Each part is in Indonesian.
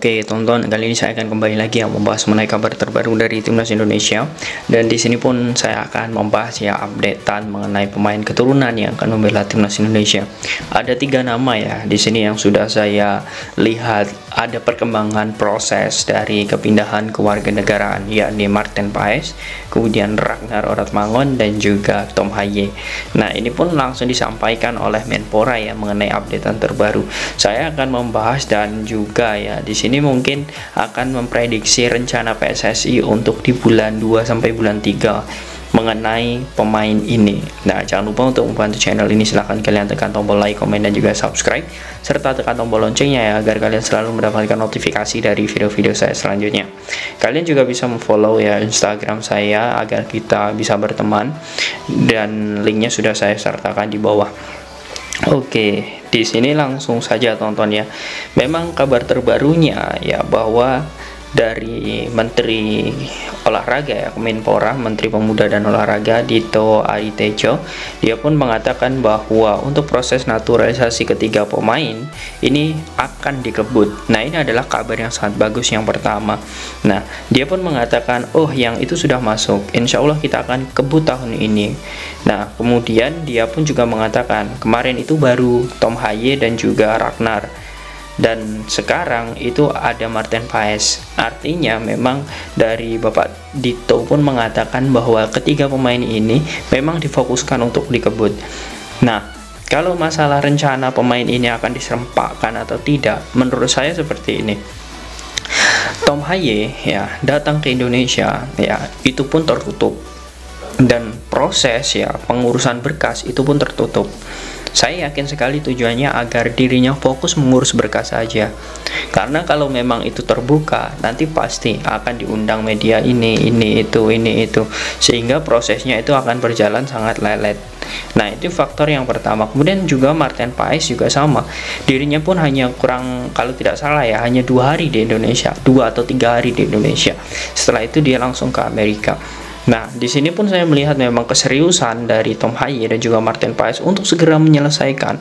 Oke, tonton kali ini saya akan kembali lagi membahas mengenai kabar terbaru dari timnas Indonesia. Dan di sini pun saya akan membahas updatean mengenai pemain keturunan yang akan membela timnas Indonesia. Ada 3 nama di sini yang sudah saya lihat ada perkembangan proses dari kepindahan kewarganegaraan, yakni Marten Paes, kemudian Ragnar Oratmangun dan juga Tom Haye. Nah, ini pun langsung disampaikan oleh Menpora mengenai updatean terbaru. Saya akan membahas dan juga di sini mungkin akan memprediksi rencana PSSI untuk di bulan 2 sampai bulan 3 mengenai pemain ini. Nah, jangan lupa untuk membantu channel ini, silahkan kalian tekan tombol like, komen, dan juga subscribe, serta tekan tombol loncengnya agar kalian selalu mendapatkan notifikasi dari video-video saya selanjutnya. Kalian juga bisa memfollow Instagram saya agar kita bisa berteman, dan linknya sudah saya sertakan di bawah. Oke, di sini langsung saja tonton Memang kabar terbarunya bahwa dari Menteri Olahraga Menpora, Menteri Pemuda dan Olahraga Dito Aritejo, dia pun mengatakan bahwa untuk proses naturalisasi ketiga pemain ini akan dikebut. Nah, ini adalah kabar yang sangat bagus yang pertama. Nah, dia pun mengatakan, oh yang itu sudah masuk, insya Allah kita akan kebut tahun ini. Nah, kemudian dia pun juga mengatakan kemarin itu baru Tom Haye dan juga Ragnar, dan sekarang itu ada Marten Paes. Artinya memang dari Bapak Dito pun mengatakan bahwa ketiga pemain ini memang difokuskan untuk dikebut. Nah, kalau masalah rencana pemain ini akan diserempakkan atau tidak, menurut saya seperti ini. Tom Haye datang ke Indonesia itu pun tertutup, dan proses pengurusan berkas itu pun tertutup. Saya yakin sekali tujuannya agar dirinya fokus mengurus berkas saja. Karena kalau memang itu terbuka, nanti pasti akan diundang media ini itu. Sehingga prosesnya itu akan berjalan sangat lelet. Nah, itu faktor yang pertama. Kemudian juga Marten Paes juga sama. Dirinya pun hanya kurang, kalau tidak salah hanya 2 hari di Indonesia, 2 atau 3 hari di Indonesia. Setelah itu dia langsung ke Amerika. Nah, di sini pun saya melihat memang keseriusan dari Tom Haye dan juga Marten Paes untuk segera menyelesaikan.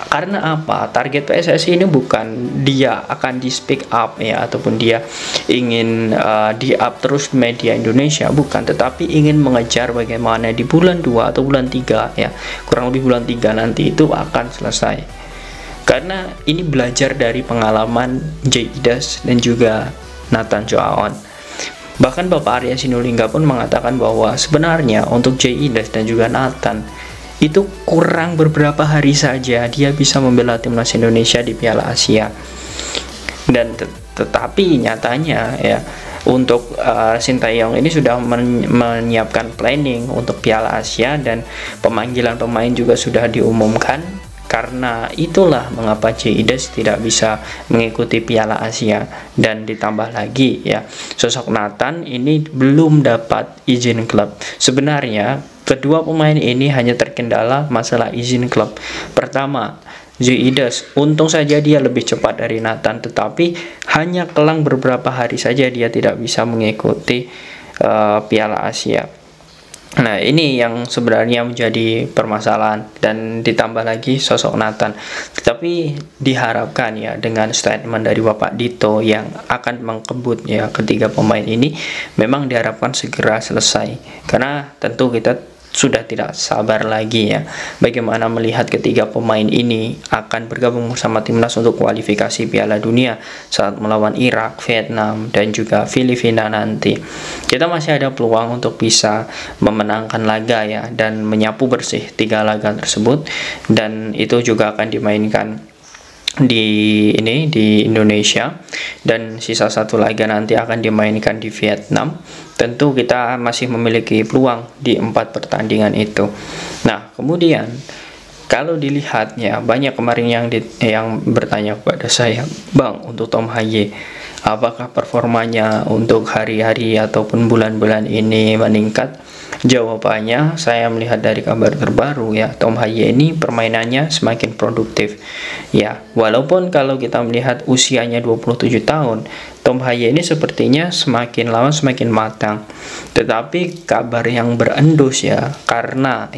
Karena apa? Target PSSI ini bukan dia akan di speak up ataupun dia ingin di up terus media Indonesia, bukan, tetapi ingin mengejar bagaimana di bulan 2 atau bulan 3 kurang lebih bulan 3 nanti itu akan selesai. Karena ini belajar dari pengalaman Jay Idas dan juga Nathan Choaon. Bahkan Bapak Arya Sinulinga pun mengatakan bahwa sebenarnya untuk Jay Idas dan juga Nathan itu kurang beberapa hari saja dia bisa membela timnas Indonesia di Piala Asia. Dan tetapi nyatanya untuk Sintayong ini sudah menyiapkan planning untuk Piala Asia, dan pemanggilan pemain juga sudah diumumkan. Karena itulah mengapa Jay Idas tidak bisa mengikuti Piala Asia. Dan ditambah lagi sosok Nathan ini belum dapat izin klub. Sebenarnya kedua pemain ini hanya terkendala masalah izin klub. Pertama, Jay Idas, untung saja dia lebih cepat dari Nathan, tetapi hanya kelang beberapa hari saja dia tidak bisa mengikuti Piala Asia. Nah, ini yang sebenarnya menjadi permasalahan, dan ditambah lagi sosok Nathan. Tetapi diharapkan dengan statement dari Bapak Dito yang akan mengkebut ketiga pemain ini, memang diharapkan segera selesai. Karena tentu kita sudah tidak sabar lagi bagaimana melihat ketiga pemain ini akan bergabung bersama timnas untuk kualifikasi Piala Dunia saat melawan Irak, Vietnam, dan juga Filipina nanti. Kita masih ada peluang untuk bisa memenangkan laga dan menyapu bersih 3 laga tersebut, dan itu juga akan dimainkan di Indonesia, dan sisa 1 laga nanti akan dimainkan di Vietnam. Tentu kita masih memiliki peluang di 4 pertandingan itu. Nah, kemudian kalau dilihat banyak kemarin yang bertanya kepada saya, Bang, untuk Tom Haye, apakah performanya untuk hari-hari ataupun bulan-bulan ini meningkat? Jawabannya, saya melihat dari kabar terbaru Tom Haye ini permainannya semakin produktif. Walaupun kalau kita melihat usianya 27 tahun, Tom Haye ini sepertinya semakin lama semakin matang. Tetapi kabar yang berendus karena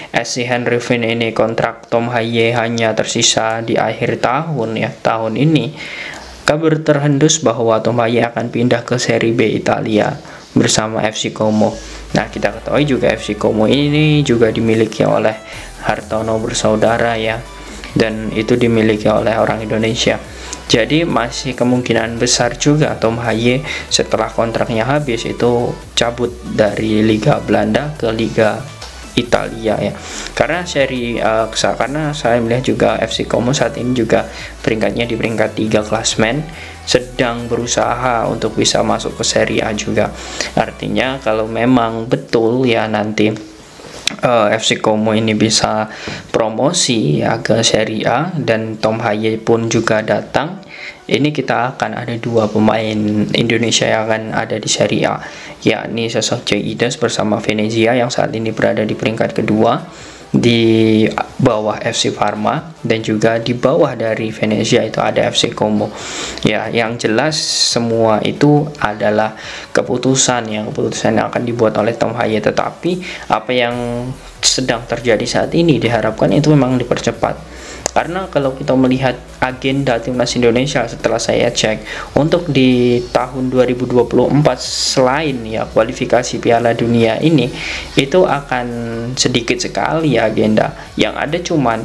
SC Henry Finn ini kontrak Tom Haye hanya tersisa di akhir tahun tahun ini. kabar terhembus bahwa Tom Haye akan pindah ke Serie B Italia bersama FC Como. Nah, kita ketahui juga FC Como ini juga dimiliki oleh Hartono bersaudara ya, dan itu dimiliki oleh orang Indonesia. Jadi masih kemungkinan besar juga Tom Haye setelah kontraknya habis itu cabut dari Liga Belanda ke Liga Italia ya, karena karena saya melihat juga FC Como saat ini juga peringkatnya di peringkat 3 klasmen, sedang berusaha untuk bisa masuk ke Serie A juga. Artinya kalau memang betul ya nanti FC Como ini bisa promosi ya ke Serie A dan Tom Haye pun juga datang, ini kita akan ada 2 pemain Indonesia yang akan ada di Serie A, yakni sosok Jaides bersama Venezia yang saat ini berada di peringkat kedua di bawah FC Parma, dan juga di bawah dari Venezia itu ada FC Como. Ya, yang jelas semua itu adalah keputusan yang akan dibuat oleh Tom Haye, tetapi apa yang sedang terjadi saat ini diharapkan itu memang dipercepat. Karena kalau kita melihat agenda timnas Indonesia setelah saya cek untuk di tahun 2024 selain ya kualifikasi Piala Dunia ini, itu akan sedikit sekali ya agenda. Yang ada cuman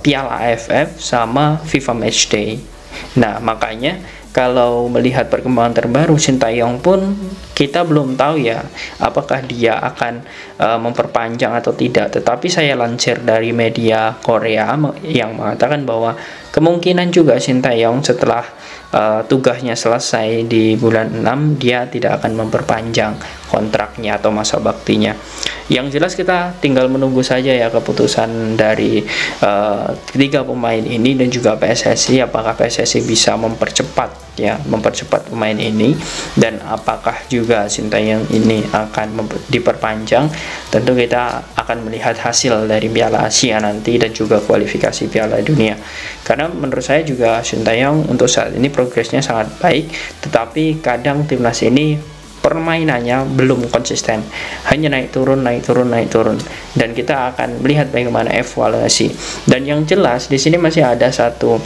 Piala AFF sama FIFA Matchday. Nah, makanya kalau melihat perkembangan terbaru Sintayong pun kita belum tahu ya apakah dia akan memperpanjang atau tidak, tetapi saya lansir dari media Korea yang mengatakan bahwa kemungkinan juga Sintayong setelah tugasnya selesai di bulan 6 dia tidak akan memperpanjang kontraknya atau masa baktinya. Yang jelas kita tinggal menunggu saja ya keputusan dari ketiga pemain ini dan juga PSSI, apakah PSSI bisa mempercepat pemain ini, dan apakah juga Sintayong ini akan diperpanjang. Tentu kita akan melihat hasil dari Piala Asia nanti dan juga kualifikasi Piala Dunia. Karena menurut saya juga Sintayong untuk saat ini progresnya sangat baik, tetapi kadang timnas ini permainannya belum konsisten, hanya naik turun, dan kita akan melihat bagaimana evaluasi. Dan yang jelas di sini masih ada satu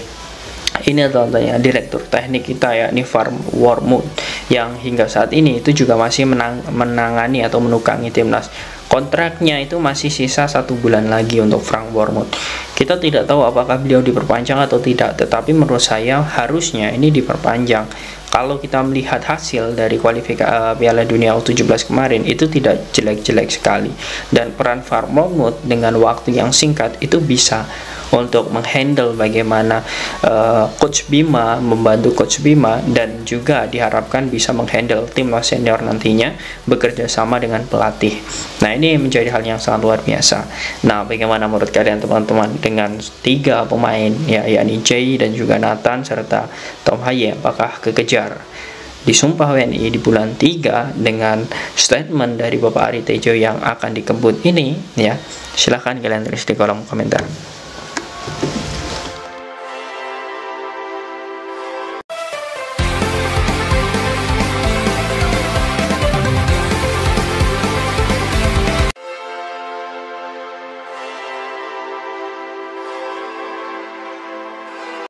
ini contohnya direktur teknik kita yakni Frank Wormuth yang hingga saat ini itu juga masih menangani atau menukangi timnas. Kontraknya itu masih sisa 1 bulan lagi untuk Frank Wormuth. Kita tidak tahu apakah beliau diperpanjang atau tidak, tetapi menurut saya harusnya ini diperpanjang. Kalau kita melihat hasil dari kualifikasi Piala Dunia U17 kemarin itu tidak jelek-jelek sekali, dan peran Frank Wormuth dengan waktu yang singkat itu bisa untuk menghandle bagaimana Coach Bima membantu Coach Bima, dan juga diharapkan bisa menghandle timnas senior nantinya bekerja sama dengan pelatih. Nah, ini menjadi hal yang sangat luar biasa. Nah, bagaimana menurut kalian teman-teman dengan 3 pemain ya, yakni Jay dan juga Nathan serta Tom Haye, apakah kekejar disumpah WNI di bulan 3 dengan statement dari Bapak Ari Tejo yang akan dikebut ini ya? Silahkan kalian tulis di kolom komentar.